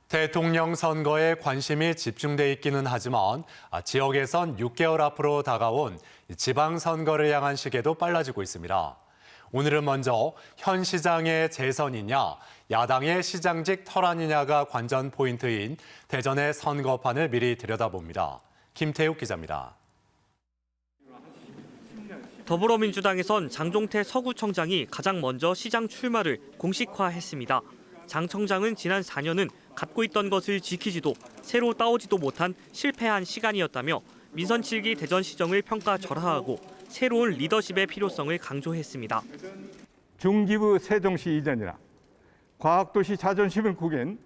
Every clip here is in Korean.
대통령 선거에 관심이 집중돼 있기는 하지만 지역에선 6개월 앞으로 다가온 지방선거를 향한 시계도 빨라지고 있습니다. 오늘은 먼저 현 시장의 재선이냐, 야당의 시장직 탈환이냐가 관전 포인트인 대전의 선거판을 미리 들여다봅니다. 김태욱 기자입니다. 더불어민주당에선 장종태 서구청장이 가장 먼저 시장 출마를 공식화했습니다. 장 청장은 지난 4년은 갖고 있던 것을 지키지도 새로 따오지도 못한 실패한 시간이었다며 민선 7기 대전시정을 평가절하하고 새로운 리더십의 필요성을 강조했습니다. 중기부 세종시 이전이나 과학도시 자존심을 구긴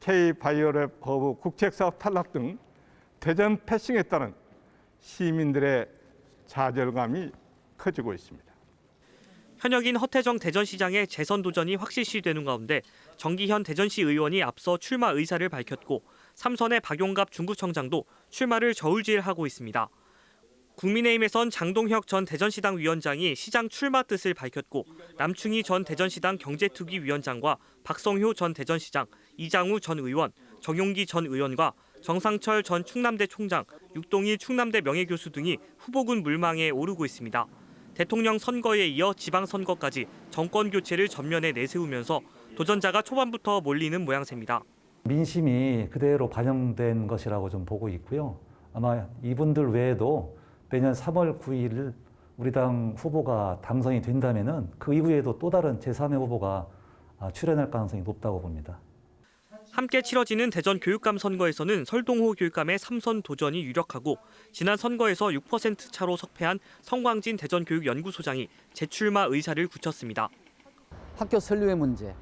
K-바이오랩 허브 국책사업 탈락 등 대전 패싱에 따른 시민들의 좌절감이 커지고 있습니다. 현역인 허태정 대전시장의 재선 도전이 확실시되는 가운데 정기현 대전시 의원이 앞서 출마 의사를 밝혔고 삼선의 박용갑 중구청장도 출마를 저울질하고 있습니다. 국민의힘에선 장동혁 전 대전시당 위원장이 시장 출마 뜻을 밝혔고 남충희 전 대전시당 경제투기위원장과 박성효 전 대전시장, 이장우 전 의원, 정용기 전 의원과 정상철 전 충남대 총장, 육동일 충남대 명예교수 등이 후보군 물망에 오르고 있습니다. 대통령 선거에 이어 지방선거까지 정권 교체를 전면에 내세우면서 도전자가 초반부터 몰리는 모양새입니다. 민심이 그대로 반영된 것이라고 좀 보고 있고요. 아마 이분들 외에도 내년 3월 9일 우리 당 후보가 당선이 된다면은 그 이후에도 또 다른 제3의 후보가 출연할 가능성이 높다고 봅니다. 함께 치러지는 대전 교육감 선거에서는 설동호 교육감의 3선 도전이 유력하고 지난 선거에서 6% 차로 석패한 성광진 대전교육연구소장이 재출마 의사를 굳혔습니다. 학교 설립의 문제,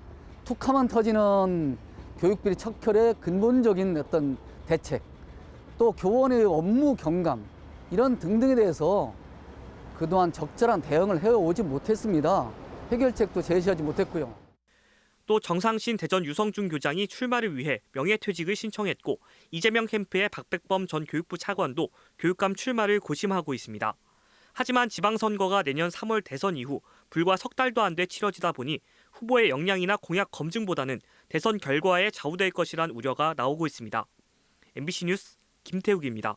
툭하면 터지는 교육비리 척결의 근본적인 어떤 대책, 또 교원의 업무 경감 이런 등등에 대해서 그동안 적절한 대응을 해오지 못했습니다. 해결책도 제시하지 못했고요. 또 정상신 대전 유성준 교장이 출마를 위해 명예퇴직을 신청했고 이재명 캠프의 박백범 전 교육부 차관도 교육감 출마를 고심하고 있습니다. 하지만 지방선거가 내년 3월 대선 이후 불과 석 달도 안 돼 치러지다 보니 후보의 역량이나 공약 검증보다는 대선 결과에 좌우될 것이란 우려가 나오고 있습니다. MBC 뉴스 김태욱입니다.